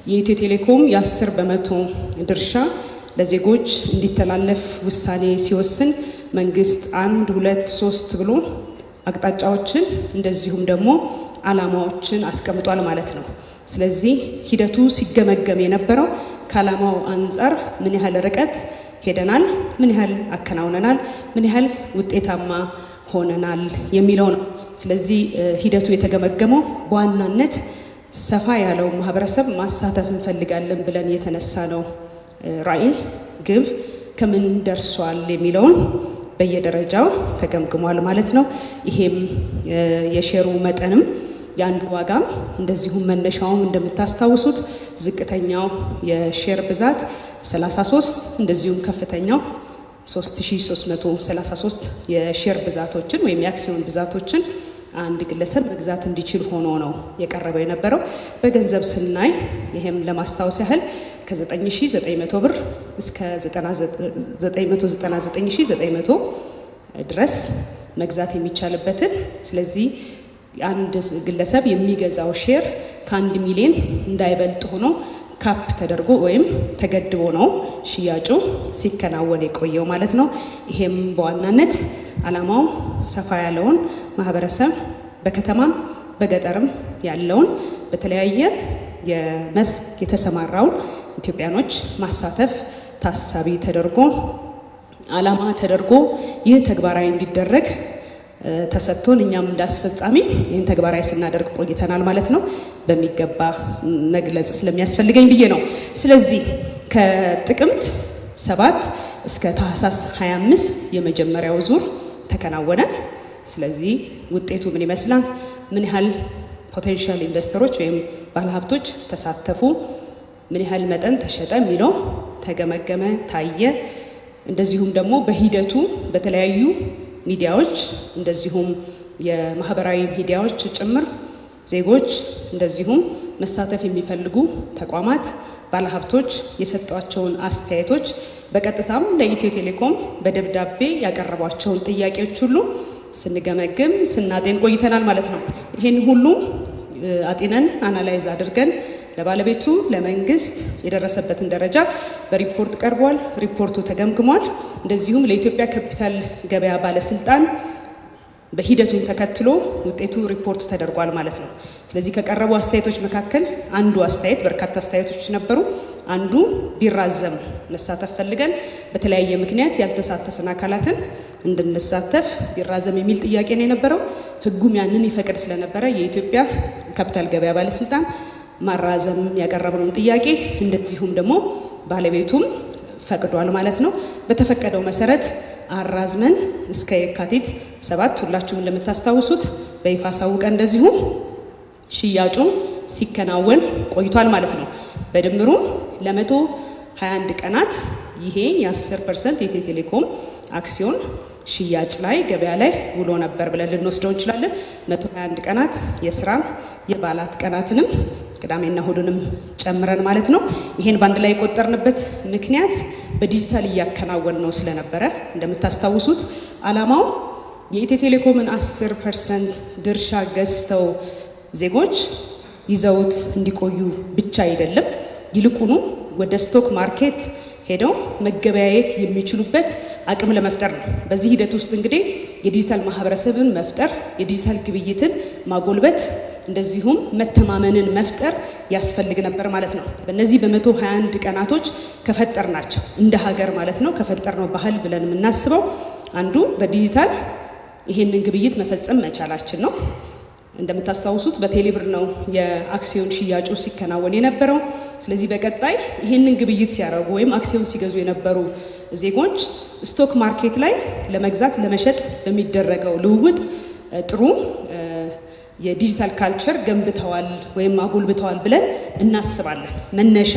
የኢትዮ ቴሌኮም የ10 በመቶ ድርሻ ለዜጎች እንዲተላለፍ ውሳኔ ሲወስን መንግስት 1 2 3 ብሎ አቅጣጫዎችን እንደዚሁም ደግሞ ዓላማዎችን አስቀምጧል ማለት ነው። ስለዚህ ሂደቱ ሲገመገም የነበረው ከዓላማው አንፃር ምን ያህል ርቀት ሄደናል፣ ምን ያህል አከናውነናል፣ ምን ያህል ውጤታማ ሆነናል የሚለው ነው። ስለዚህ ሂደቱ የተገመገመው በዋናነት ሰፋ ያለው ማህበረሰብ ማሳተፍ እንፈልጋለን ብለን የተነሳ ነው ራዕይ ግብ ከምን ደርሷል የሚለውን በየደረጃው ተገምግሟል ማለት ነው። ይሄም የሼሩ መጠንም የአንዱ ዋጋም እንደዚሁም መነሻውም እንደምታስታውሱት ዝቅተኛው የሼር ብዛት 33 እንደዚሁም ከፍተኛው 3333 የሼር ብዛቶችን ወይም የአክሲዮን ብዛቶችን አንድ ግለሰብ መግዛት እንዲችል ሆኖ ነው የቀረበው የነበረው። በገንዘብ ስናይ ይሄም ለማስታወስ ያህል ከ9900 ብር እስከ 999900 ድረስ መግዛት የሚቻልበትን ስለዚህ አንድ ግለሰብ የሚገዛው ሼር ከ1 ሚሊዮን እንዳይበልጥ ሆኖ ካፕ ተደርጎ ወይም ተገድቦ ነው ሽያጩ ሲከናወን የቆየው ማለት ነው። ይሄም በዋናነት ዓላማው ሰፋ ያለውን ማህበረሰብ በከተማም በገጠርም ያለውን በተለያየ የመስክ የተሰማራውን ኢትዮጵያኖች ማሳተፍ ታሳቢ ተደርጎ ዓላማ ተደርጎ ይህ ተግባራዊ እንዲደረግ ተሰጥቶን እኛም እንዳስፈጻሚ ይህን ተግባራዊ ስናደርግ ቆይተናል ማለት ነው። በሚገባ መግለጽ ስለሚያስፈልገኝ ብዬ ነው። ስለዚህ ከጥቅምት 7 እስከ ታህሳስ 25 የመጀመሪያው ዙር ተከናወነ። ስለዚህ ውጤቱ ምን ይመስላል? ምን ያህል ፖቴንሻል ኢንቨስተሮች ወይም ባለሀብቶች ተሳተፉ? ምን ያህል መጠን ተሸጠ የሚለው ተገመገመ፣ ታየ። እንደዚሁም ደግሞ በሂደቱ በተለያዩ ሚዲያዎች እንደዚሁም የማህበራዊ ሚዲያዎች ጭምር ዜጎች እንደዚሁም መሳተፍ የሚፈልጉ ተቋማት ባለሀብቶች የሰጧቸውን አስተያየቶች በቀጥታም ለኢትዮ ቴሌኮም በደብዳቤ ያቀረቧቸውን ጥያቄዎች ሁሉ ስንገመግም ስናጤን ቆይተናል ማለት ነው። ይህን ሁሉ አጢነን አናላይዝ አድርገን ለባለቤቱ ለመንግስት የደረሰበትን ደረጃ በሪፖርት ቀርቧል። ሪፖርቱ ተገምግሟል። እንደዚሁም ለኢትዮጵያ ካፒታል ገበያ ባለስልጣን በሂደቱን ተከትሎ ውጤቱ ሪፖርት ተደርጓል ማለት ነው። ስለዚህ ከቀረቡ አስተያየቶች መካከል አንዱ አስተያየት በርካታ አስተያየቶች ነበሩ። አንዱ ቢራዘም መሳተፍ ፈልገን በተለያየ ምክንያት ያልተሳተፈን አካላትን እንድንሳተፍ ቢራዘም የሚል ጥያቄ ነው የነበረው። ህጉም ያንን ይፈቅድ ስለነበረ የኢትዮጵያ ካፒታል ገበያ ባለስልጣን ማራዘም ያቀረበውን ጥያቄ እንደዚሁም ደግሞ ባለቤቱም ፈቅዷል ማለት ነው። በተፈቀደው መሰረት አራዝመን እስከ የካቲት 7 ሁላችሁም እንደምታስታውሱት በይፋ ሳውቀን እንደዚሁ ሽያጩ ሲከናወን ቆይቷል ማለት ነው። በድምሩ ለ121 ቀናት ይሄ የ10% የኢትዮ ቴሌኮም አክሲዮን ሽያጭ ላይ ገበያ ላይ ውሎ ነበር ብለን ልንወስደው እንችላለን። 121 ቀናት የስራ የበዓላት ቀናትንም ቅዳሜና እሁድንም ጨምረን ማለት ነው። ይሄን ባንድ ላይ የቆጠርንበት ምክንያት በዲጂታል እያከናወን ነው ስለነበረ እንደምታስታውሱት ዓላማው የኢትዮ ቴሌኮምን 10% ድርሻ ገዝተው ዜጎች ይዘውት እንዲቆዩ ብቻ አይደለም፣ ይልቁኑ ወደ ስቶክ ማርኬት ሄደው መገበያየት የሚችሉበት አቅም ለመፍጠር ነው። በዚህ ሂደት ውስጥ እንግዲህ የዲጂታል ማህበረሰብን መፍጠር፣ የዲጂታል ግብይትን ማጎልበት እንደዚሁም መተማመንን መፍጠር ያስፈልግ ነበር ማለት ነው። በእነዚህ በ121 ቀናቶች ከፈጠርናቸው እንደ ሀገር ማለት ነው ከፈጠርነው ባህል ብለን የምናስበው አንዱ በዲጂታል ይሄንን ግብይት መፈጸም መቻላችን ነው። እንደምታስታውሱት በቴሌብር ነው የአክሲዮን ሽያጩ ሲከናወን የነበረው። ስለዚህ በቀጣይ ይሄንን ግብይት ሲያደርጉ ወይም አክሲዮን ሲገዙ የነበሩ ዜጎች ስቶክ ማርኬት ላይ ለመግዛት ለመሸጥ በሚደረገው ልውውጥ ጥሩ የዲጂታል ካልቸር ገንብተዋል ወይም አጎልብተዋል ብለን እናስባለን። መነሻ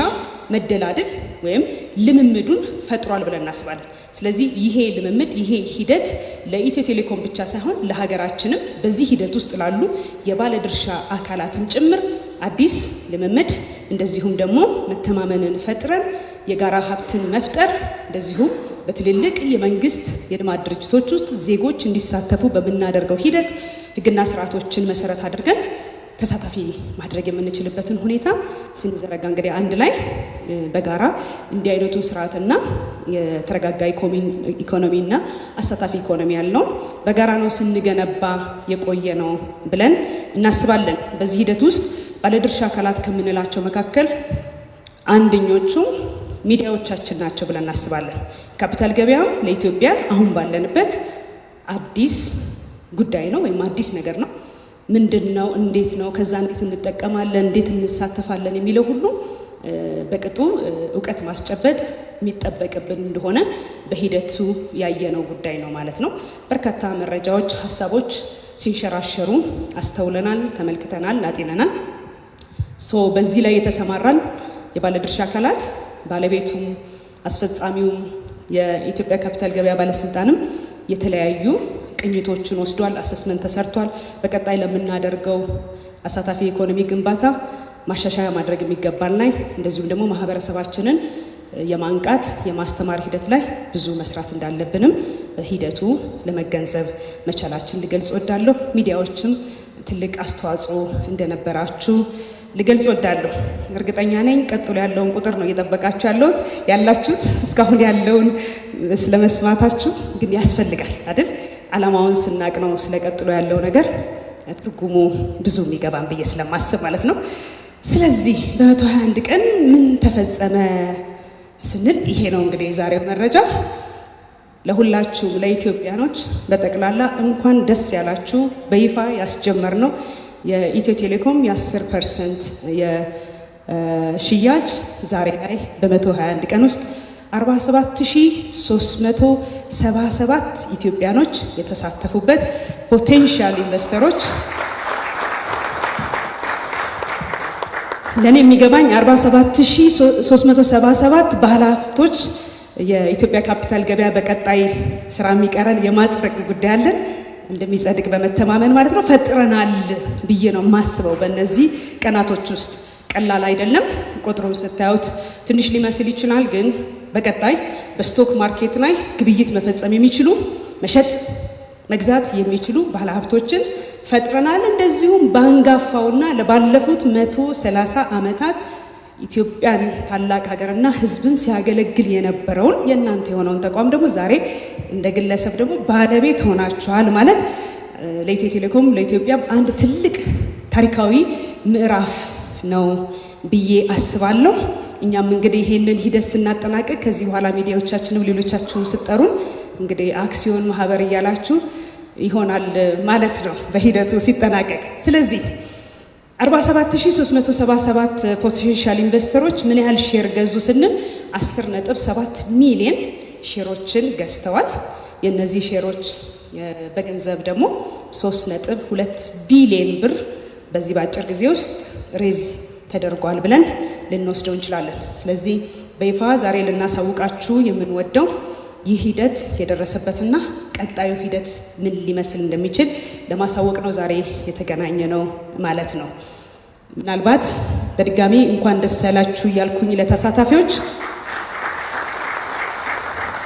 መደላድል ወይም ልምምዱን ፈጥሯል ብለን እናስባለን። ስለዚህ ይሄ ልምምድ ይሄ ሂደት ለኢትዮ ቴሌኮም ብቻ ሳይሆን ለሀገራችንም በዚህ ሂደት ውስጥ ላሉ የባለድርሻ አካላትም ጭምር አዲስ ልምምድ እንደዚሁም ደግሞ መተማመንን ፈጥረን የጋራ ሀብትን መፍጠር እንደዚሁም በትልልቅ የመንግስት የልማት ድርጅቶች ውስጥ ዜጎች እንዲሳተፉ በምናደርገው ሂደት ህግና ስርዓቶችን መሰረት አድርገን ተሳታፊ ማድረግ የምንችልበትን ሁኔታ ስንዘረጋ እንግዲህ አንድ ላይ በጋራ እንዲህ አይነቱን ስርዓትና የተረጋጋ ኢኮኖሚና አሳታፊ ኢኮኖሚ ያለው በጋራ ነው ስንገነባ የቆየ ነው ብለን እናስባለን። በዚህ ሂደት ውስጥ ባለድርሻ አካላት ከምንላቸው መካከል አንደኞቹ ሚዲያዎቻችን ናቸው ብለን እናስባለን። ካፒታል ገበያ ለኢትዮጵያ አሁን ባለንበት አዲስ ጉዳይ ነው ወይም አዲስ ነገር ነው። ምንድነው? እንዴት ነው? ከዛ እንዴት እንጠቀማለን? እንዴት እንሳተፋለን? የሚለው ሁሉ በቅጡ እውቀት ማስጨበጥ የሚጠበቅብን እንደሆነ በሂደቱ ያየነው ጉዳይ ነው ማለት ነው። በርካታ መረጃዎች፣ ሀሳቦች ሲንሸራሸሩ አስተውለናል፣ ተመልክተናል፣ አጤነናል። በዚህ ላይ የተሰማራን የባለድርሻ አካላት ባለቤቱም፣ አስፈጻሚውም፣ የኢትዮጵያ ካፒታል ገበያ ባለስልጣንም የተለያዩ ቅኝቶችን ወስዷል። አሰስመንት ተሰርቷል። በቀጣይ ለምናደርገው አሳታፊ ኢኮኖሚ ግንባታ ማሻሻያ ማድረግ የሚገባል ላይ እንደዚሁም ደግሞ ማህበረሰባችንን የማንቃት የማስተማር ሂደት ላይ ብዙ መስራት እንዳለብንም በሂደቱ ለመገንዘብ መቻላችን ልገልጽ ወዳለሁ። ሚዲያዎችም ትልቅ አስተዋጽኦ እንደነበራችሁ ልገልጽ ወዳለሁ። እርግጠኛ ነኝ ቀጥሎ ያለውን ቁጥር ነው እየጠበቃችሁ ያላችሁት። እስካሁን ያለውን ስለመስማታችሁ ግን ያስፈልጋል አይደል? ዓላማውን ስናቅ ነው ስለቀጥሎ ያለው ነገር ትርጉሙ ብዙ የሚገባን ብዬ ስለማስብ ማለት ነው። ስለዚህ በ121 ቀን ምን ተፈጸመ ስንል ይሄ ነው እንግዲህ የዛሬው መረጃ። ለሁላችሁም ለኢትዮጵያኖች በጠቅላላ እንኳን ደስ ያላችሁ። በይፋ ያስጀመርነው የኢትዮ ቴሌኮም የ10% የሽያጭ ዛሬ ላይ በ121 ቀን ውስጥ 47377 ኢትዮጵያኖች የተሳተፉበት ፖቴንሻል ኢንቨስተሮች ለኔ የሚገባኝ 47377 ባለሀብቶች የኢትዮጵያ ካፒታል ገበያ በቀጣይ ስራ የሚቀረን የማጽደቅ ጉዳይ አለን እንደሚጸድቅ በመተማመን ማለት ነው ፈጥረናል ብዬ ነው ማስበው። በእነዚህ ቀናቶች ውስጥ ቀላል አይደለም። ቁጥሩን ስታዩት ትንሽ ሊመስል ይችላል፣ ግን በቀጣይ በስቶክ ማርኬት ላይ ግብይት መፈጸም የሚችሉ መሸጥ መግዛት የሚችሉ ባለሀብቶችን ፈጥረናል። እንደዚሁም ባንጋፋውና ለባለፉት 130 ዓመታት ኢትዮጵያን ታላቅ ሀገርና ሕዝብን ሲያገለግል የነበረውን የእናንተ የሆነውን ተቋም ደግሞ ዛሬ እንደ ግለሰብ ደግሞ ባለቤት ሆናችኋል ማለት ለኢትዮ ቴሌኮም ለኢትዮጵያ አንድ ትልቅ ታሪካዊ ምዕራፍ ነው ብዬ አስባለሁ። እኛም እንግዲህ ይሄንን ሂደት ስናጠናቀቅ ከዚህ በኋላ ሚዲያዎቻችንም ሌሎቻችሁም ስጠሩን እንግዲህ አክሲዮን ማህበር እያላችሁ ይሆናል ማለት ነው በሂደቱ ሲጠናቀቅ። ስለዚህ 47377 ፖቴንሻል ኢንቨስተሮች ምን ያህል ሼር ገዙ ስንል 10.7 ሚሊዮን ሼሮችን ገዝተዋል። የነዚህ ሼሮች በገንዘብ ደግሞ 3.2 ቢሊዮን ብር በዚህ በአጭር ጊዜ ውስጥ ሬዝ ተደርጓል ብለን ልንወስደው እንችላለን። ስለዚህ በይፋ ዛሬ ልናሳውቃችሁ የምንወደው ይህ ሂደት የደረሰበትና ቀጣዩ ሂደት ምን ሊመስል እንደሚችል ለማሳወቅ ነው ዛሬ የተገናኘ ነው ማለት ነው። ምናልባት በድጋሚ እንኳን ደስ ያላችሁ እያልኩኝ ለተሳታፊዎች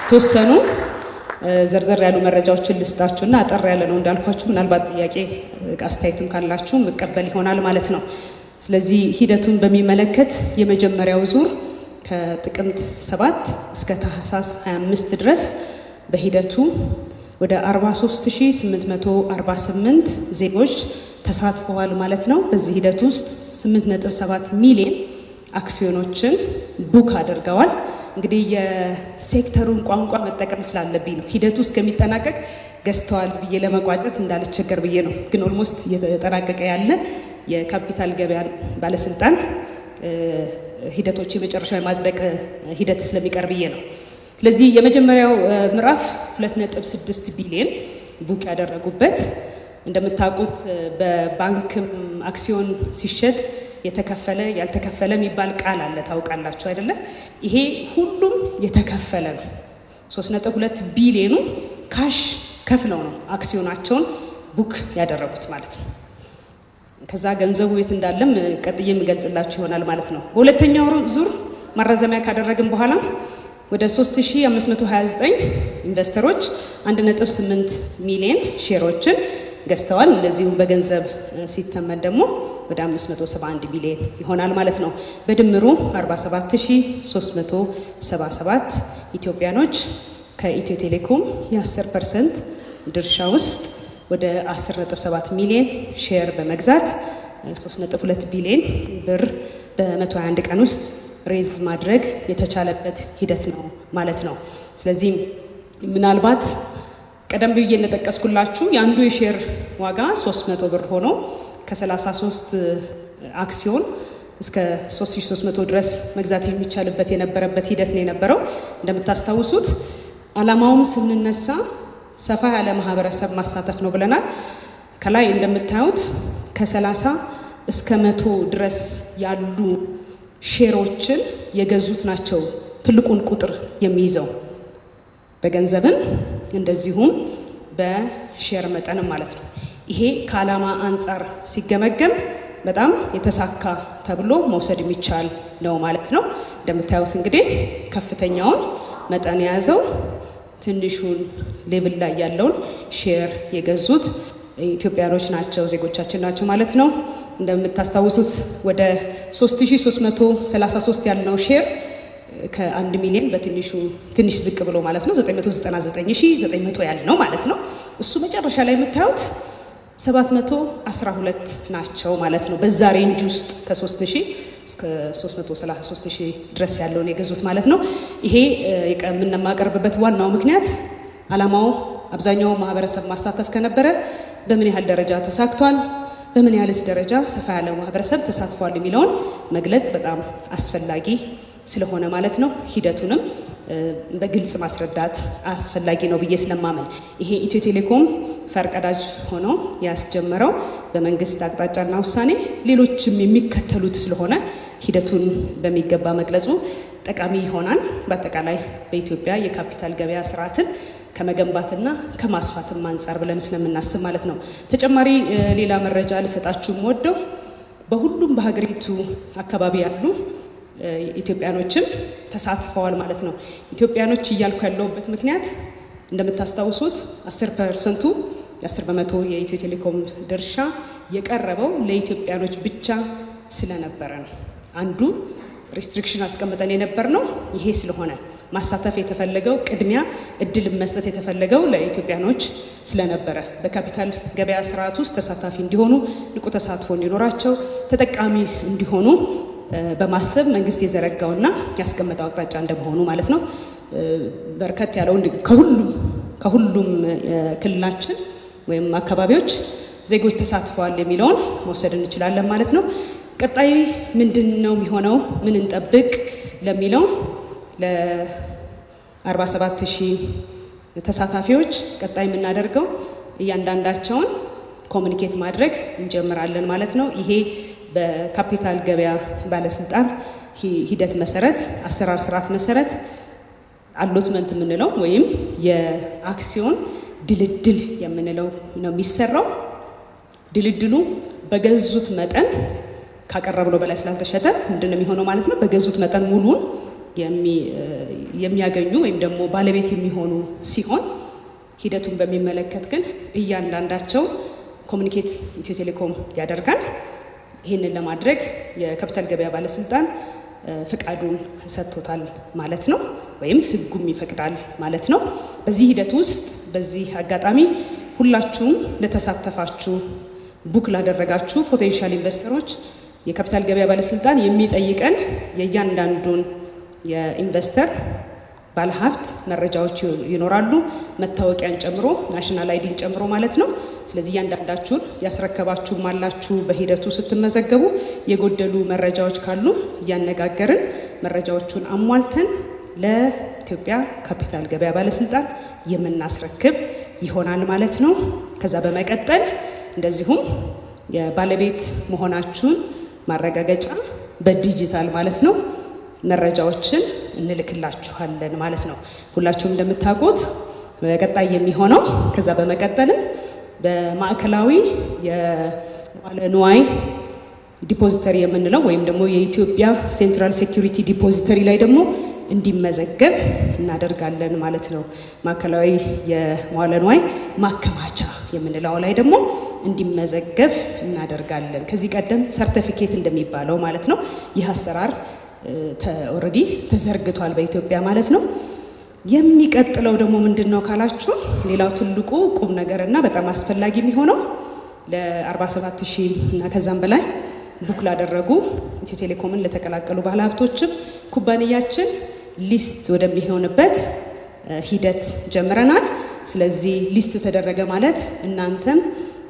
ተወሰኑ ዘርዘር ያሉ መረጃዎችን ልስጣችሁና አጠር ያለ ነው እንዳልኳችሁ። ምናልባት ጥያቄ አስተያየትም ካላችሁ መቀበል ይሆናል ማለት ነው። ስለዚህ ሂደቱን በሚመለከት የመጀመሪያው ዙር ከጥቅምት 7 እስከ ታህሳስ 25 ድረስ በሂደቱ ወደ 43848 ዜጎች ተሳትፈዋል ማለት ነው። በዚህ ሂደት ውስጥ 8.7 ሚሊዮን አክሲዮኖችን ቡክ አድርገዋል። እንግዲህ የሴክተሩን ቋንቋ መጠቀም ስላለብኝ ነው ሂደቱ እስከሚጠናቀቅ ገዝተዋል ብዬ ለመቋጨት እንዳልቸገር ብዬ ነው። ግን ኦልሞስት እየተጠናቀቀ ያለ የካፒታል ገበያ ባለስልጣን ሂደቶች የመጨረሻ የማጽደቅ ሂደት ስለሚቀር ብዬ ነው። ስለዚህ የመጀመሪያው ምዕራፍ 2.6 ቢሊዮን ቡክ ያደረጉበት፣ እንደምታውቁት በባንክም አክሲዮን ሲሸጥ የተከፈለ ያልተከፈለ የሚባል ቃል አለ፣ ታውቃላችሁ አይደለ? ይሄ ሁሉም የተከፈለ ነው። 3.2 ቢሊዮኑ ካሽ ከፍለው ነው አክሲዮናቸውን ቡክ ያደረጉት ማለት ነው። ከዛ ገንዘቡ የት እንዳለም ቀጥዬ የምገልጽላችሁ ይሆናል ማለት ነው። በሁለተኛው ዙር ማራዘሚያ ካደረግን በኋላ ወደ 3529 ኢንቨስተሮች 1.8 ሚሊዮን ሼሮችን ገዝተዋል። እንደዚሁም በገንዘብ ሲተመን ደግሞ ወደ 571 ሚሊዮን ይሆናል ማለት ነው። በድምሩ 47377 ኢትዮጵያኖች ከኢትዮ ቴሌኮም የ10% ድርሻ ውስጥ ወደ 10.7 ሚሊዮን ሼር በመግዛት 3.2 ቢሊዮን ብር በ121 ቀን ውስጥ ሬዝ ማድረግ የተቻለበት ሂደት ነው ማለት ነው። ስለዚህ ምናልባት ቀደም ብዬ እንደጠቀስኩላችሁ የአንዱ የሼር ዋጋ 300 ብር ሆኖ ከ33 አክሲዮን እስከ 3300 ድረስ መግዛት የሚቻልበት የነበረበት ሂደት ነው የነበረው። እንደምታስታውሱት ዓላማውም ስንነሳ ሰፋ ያለ ማህበረሰብ ማሳተፍ ነው ብለናል። ከላይ እንደምታዩት ከ30 እስከ 100 ድረስ ያሉ ሼሮችን የገዙት ናቸው ትልቁን ቁጥር የሚይዘው በገንዘብም እንደዚሁም በሼር መጠንም ማለት ነው። ይሄ ከዓላማ አንጻር ሲገመገም በጣም የተሳካ ተብሎ መውሰድ የሚቻል ነው ማለት ነው። እንደምታዩት እንግዲህ ከፍተኛውን መጠን የያዘው ትንሹን ሌቭል ላይ ያለውን ሼር የገዙት ኢትዮጵያኖች ናቸው፣ ዜጎቻችን ናቸው ማለት ነው። እንደምታስታውሱት ወደ 3333 ያልነው ሼር ከ1 ሚሊዮን በትንሹ ትንሽ ዝቅ ብሎ ማለት ነው 999900 ያልነው ማለት ነው። እሱ መጨረሻ ላይ የምታዩት 712 ናቸው ማለት ነው። በዛ ሬንጅ ውስጥ ከ3000 እስከ 333000 ድረስ ያለውን የገዙት ማለት ነው። ይሄ የምናቀርብበት ዋናው ምክንያት ዓላማው አብዛኛው ማህበረሰብ ማሳተፍ ከነበረ በምን ያህል ደረጃ ተሳክቷል፣ በምን ያህልስ ደረጃ ሰፋ ያለው ማህበረሰብ ተሳትፏል የሚለውን መግለጽ በጣም አስፈላጊ ስለሆነ ማለት ነው። ሂደቱንም በግልጽ ማስረዳት አስፈላጊ ነው ብዬ ስለማመን ይሄ ኢትዮ ቴሌኮም ፈርቀዳጅ ሆኖ ያስጀመረው በመንግስት አቅጣጫና ውሳኔ ሌሎችም የሚከተሉት ስለሆነ ሂደቱን በሚገባ መግለጹ ጠቃሚ ይሆናል። በአጠቃላይ በኢትዮጵያ የካፒታል ገበያ ስርዓትን ከመገንባትና ከማስፋትም አንጻር ብለን ስለምናስብ ማለት ነው። ተጨማሪ ሌላ መረጃ ልሰጣችሁ ወደው በሁሉም በሀገሪቱ አካባቢ ያሉ ኢትዮጵያኖችም ተሳትፈዋል ማለት ነው። ኢትዮጵያኖች እያልኩ ያለውበት ምክንያት እንደምታስታውሱት 10% የ10% የኢትዮ ቴሌኮም ድርሻ የቀረበው ለኢትዮጵያኖች ብቻ ስለነበረ ነው። አንዱ ሪስትሪክሽን አስቀምጠን የነበር ነው ይሄ ስለሆነ ማሳተፍ የተፈለገው ቅድሚያ እድል መስጠት የተፈለገው ለኢትዮጵያኖች ስለነበረ በካፒታል ገበያ ስርዓት ውስጥ ተሳታፊ እንዲሆኑ ንቁ ተሳትፎ እንዲኖራቸው ተጠቃሚ እንዲሆኑ በማሰብ መንግስት የዘረጋውና ያስቀመጠው አቅጣጫ እንደመሆኑ ማለት ነው። በርከት ያለው ከሁሉም ክልላችን ወይም አካባቢዎች ዜጎች ተሳትፈዋል የሚለውን መውሰድ እንችላለን ማለት ነው። ቀጣይ ምንድን ነው የሚሆነው፣ ምን እንጠብቅ ለሚለው ለ47000 ተሳታፊዎች ቀጣይ የምናደርገው እያንዳንዳቸውን ኮሚኒኬት ማድረግ እንጀምራለን ማለት ነው። ይሄ በካፒታል ገበያ ባለስልጣን ሂደት መሰረት አሰራር ስርዓት መሰረት አሎትመንት የምንለው ወይም የአክሲዮን ድልድል የምንለው ነው የሚሰራው። ድልድሉ በገዙት መጠን ካቀረብነው በላይ ስላልተሸጠ ምንድነው የሚሆነው ማለት ነው። በገዙት መጠን ሙሉን የሚያገኙ ወይም ደግሞ ባለቤት የሚሆኑ ሲሆን ሂደቱን በሚመለከት ግን እያንዳንዳቸው ኮሚኒኬት ኢትዮ ቴሌኮም ያደርጋል። ይህንን ለማድረግ የካፒታል ገበያ ባለስልጣን ፍቃዱን ሰጥቶታል ማለት ነው፣ ወይም ህጉም ይፈቅዳል ማለት ነው። በዚህ ሂደት ውስጥ በዚህ አጋጣሚ ሁላችሁም ለተሳተፋችሁ ቡክ ላደረጋችሁ ፖቴንሻል ኢንቨስተሮች የካፒታል ገበያ ባለስልጣን የሚጠይቀን የእያንዳንዱን የኢንቨስተር ባለሀብት መረጃዎች ይኖራሉ፣ መታወቂያን ጨምሮ ናሽናል አይዲን ጨምሮ ማለት ነው። ስለዚህ እያንዳንዳችሁን ያስረከባችሁም አላችሁ። በሂደቱ ስትመዘገቡ የጎደሉ መረጃዎች ካሉ እያነጋገርን መረጃዎቹን አሟልተን ለኢትዮጵያ ካፒታል ገበያ ባለስልጣን የምናስረክብ ይሆናል ማለት ነው። ከዛ በመቀጠል እንደዚሁም የባለቤት መሆናችሁን ማረጋገጫ በዲጂታል ማለት ነው መረጃዎችን እንልክላችኋለን ማለት ነው። ሁላችሁም እንደምታውቁት በቀጣይ የሚሆነው ከዛ በመቀጠልም በማዕከላዊ የመዋለ ንዋይ ዲፖዚተሪ የምንለው ወይም ደግሞ የኢትዮጵያ ሴንትራል ሴኩሪቲ ዲፖዚተሪ ላይ ደግሞ እንዲመዘገብ እናደርጋለን ማለት ነው። ማዕከላዊ የመዋለ ንዋይ ማከማቻ የምንለው ላይ ደግሞ እንዲመዘገብ እናደርጋለን። ከዚህ ቀደም ሰርቲፊኬት እንደሚባለው ማለት ነው። ይህ አሰራር ኦልሬዲ ተዘርግቷል በኢትዮጵያ ማለት ነው። የሚቀጥለው ደግሞ ምንድነው ካላችሁ ሌላው ትልቁ ቁም ነገርና በጣም አስፈላጊ የሚሆነው ለ47000 እና ከዛም በላይ ቡክ ላደረጉ ኢትዮ ቴሌኮምን ለተቀላቀሉ ባለሀብቶችም ኩባንያችን ሊስት ወደሚሆንበት ሂደት ጀምረናል። ስለዚህ ሊስት ተደረገ ማለት እናንተም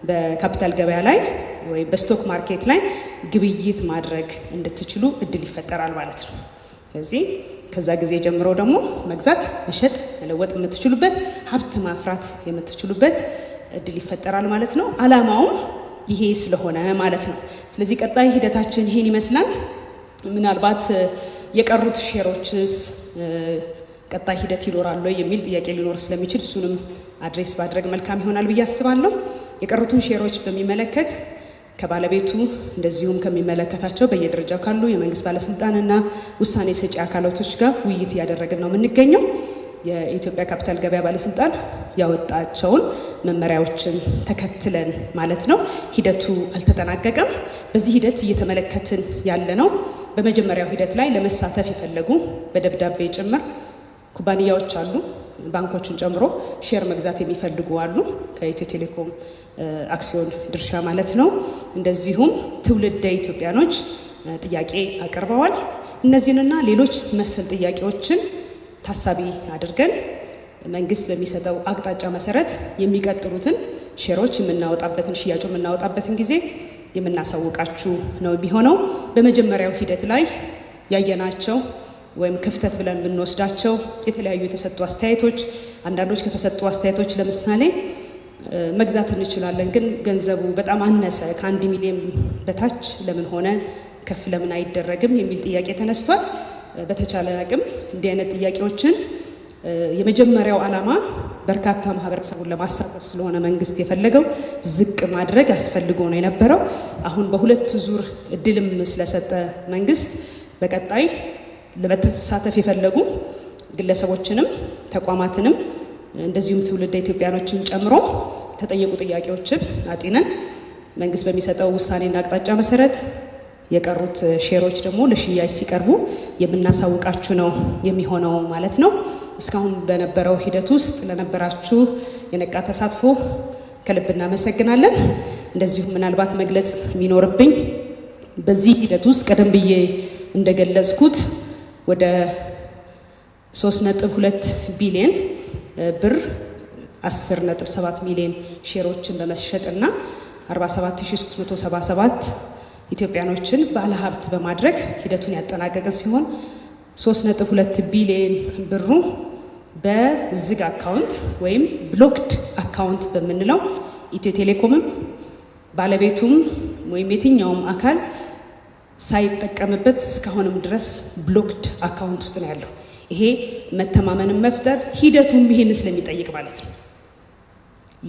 በካፒታል ገበያ ላይ ወይ በስቶክ ማርኬት ላይ ግብይት ማድረግ እንድትችሉ እድል ይፈጠራል ማለት ነው። ስለዚህ ከዛ ጊዜ ጀምሮ ደግሞ መግዛት፣ መሸጥ፣ መለወጥ የምትችሉበት ሀብት ማፍራት የምትችሉበት እድል ይፈጠራል ማለት ነው። አላማውም ይሄ ስለሆነ ማለት ነው። ስለዚህ ቀጣይ ሂደታችን ይሄን ይመስላል። ምናልባት የቀሩት ሼሮችስ ቀጣይ ሂደት ይኖራል የሚል ጥያቄ ሊኖር ስለሚችል እሱንም አድሬስ ማድረግ መልካም ይሆናል ብዬ አስባለሁ። የቀሩትን ሼሮች በሚመለከት ከባለቤቱ እንደዚሁም ከሚመለከታቸው በየደረጃው ካሉ የመንግስት ባለስልጣንና ውሳኔ ሰጪ አካላቶች ጋር ውይይት እያደረግን ነው የምንገኘው። የኢትዮጵያ ካፒታል ገበያ ባለስልጣን ያወጣቸውን መመሪያዎችን ተከትለን ማለት ነው። ሂደቱ አልተጠናቀቀም። በዚህ ሂደት እየተመለከትን ያለ ነው። በመጀመሪያው ሂደት ላይ ለመሳተፍ የፈለጉ በደብዳቤ ጭምር ኩባንያዎች አሉ፣ ባንኮችን ጨምሮ ሼር መግዛት የሚፈልጉ አሉ፣ ከኢትዮ ቴሌኮም አክሲዮን ድርሻ ማለት ነው። እንደዚሁም ትውልደ ኢትዮጵያኖች ጥያቄ አቅርበዋል። እነዚህንና ሌሎች መሰል ጥያቄዎችን ታሳቢ አድርገን መንግስት በሚሰጠው አቅጣጫ መሰረት የሚቀጥሉትን ሼሮች የምናወጣበትን ሽያጩ የምናወጣበትን ጊዜ የምናሳውቃችሁ ነው የሚሆነው። በመጀመሪያው ሂደት ላይ ያየናቸው ወይም ክፍተት ብለን የምንወስዳቸው የተለያዩ የተሰጡ አስተያየቶች፣ አንዳንዶች ከተሰጡ አስተያየቶች ለምሳሌ መግዛት እንችላለን ግን ገንዘቡ በጣም አነሰ፣ ከ1 ሚሊዮን በታች ለምን ሆነ፣ ከፍ ለምን አይደረግም የሚል ጥያቄ ተነስቷል። በተቻለ አቅም እንዲህ አይነት ጥያቄዎችን የመጀመሪያው ዓላማ በርካታ ማህበረሰቡን ለማሳተፍ ስለሆነ መንግስት የፈለገው ዝቅ ማድረግ አስፈልጎ ነው የነበረው። አሁን በሁለት ዙር እድልም ስለሰጠ መንግስት በቀጣይ ለመተሳተፍ የፈለጉ ግለሰቦችንም ተቋማትንም እንደዚሁም ትውልደ ኢትዮጵያኖችን ጨምሮ ተጠየቁ ጥያቄዎችን አጢነን መንግስት በሚሰጠው ውሳኔና አቅጣጫ መሰረት የቀሩት ሼሮች ደግሞ ለሽያጭ ሲቀርቡ የምናሳውቃችሁ ነው የሚሆነው ማለት ነው። እስካሁን በነበረው ሂደት ውስጥ ለነበራችሁ የነቃ ተሳትፎ ከልብ እናመሰግናለን። እንደዚሁም ምናልባት መግለጽ የሚኖርብኝ በዚህ ሂደት ውስጥ ቀደም ብዬ እንደገለጽኩት ወደ 3.2 ቢሊዮን ብር 10.7 ሚሊዮን ሼሮችን በመሸጥና 47377 ኢትዮጵያኖችን ባለሀብት በማድረግ ሂደቱን ያጠናቀቀ ሲሆን 3.2 ቢሊዮን ብሩ በዝግ አካውንት ወይም ብሎክድ አካውንት በምንለው ኢትዮ ቴሌኮምም ባለቤቱም ወይም የትኛውም አካል ሳይጠቀምበት እስካሁንም ድረስ ብሎክድ አካውንት ውስጥ ነው ያለው። ይሄ መተማመንን መፍጠር ሂደቱም ይሄን ስለሚጠይቅ ማለት ነው።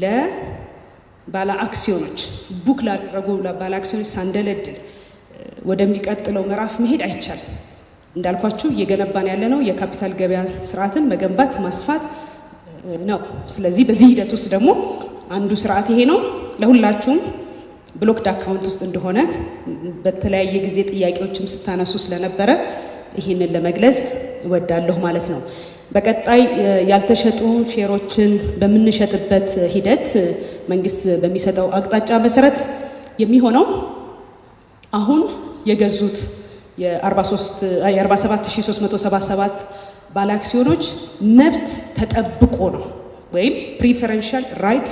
ለባለ አክሲዮኖች ቡክ ላደረጉ ባለ አክሲዮኖች ሳንደለድል ወደሚቀጥለው ምዕራፍ መሄድ አይቻልም። እንዳልኳችሁ እየገነባን ያለ ነው የካፒታል ገበያ ስርዓትን መገንባት ማስፋት ነው። ስለዚህ በዚህ ሂደት ውስጥ ደግሞ አንዱ ስርዓት ይሄ ነው። ለሁላችሁም ብሎክድ አካውንት ውስጥ እንደሆነ በተለያየ ጊዜ ጥያቄዎችም ስታነሱ ስለነበረ ይህንን ለመግለጽ እወዳለሁ ማለት ነው። በቀጣይ ያልተሸጡ ሼሮችን በምንሸጥበት ሂደት መንግስት በሚሰጠው አቅጣጫ መሰረት የሚሆነው አሁን የገዙት የ47377 ባለ አክሲዮኖች መብት ተጠብቆ ነው ወይም ፕሪፈረንሻል ራይት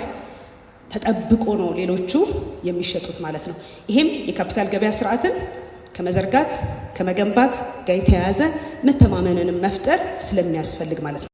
ተጠብቆ ነው ሌሎቹ የሚሸጡት ማለት ነው። ይሄም የካፒታል ገበያ ስርዓትን ከመዘርጋት ከመገንባት ጋር የተያያዘ መተማመንንም መፍጠር ስለሚያስፈልግ ማለት ነው።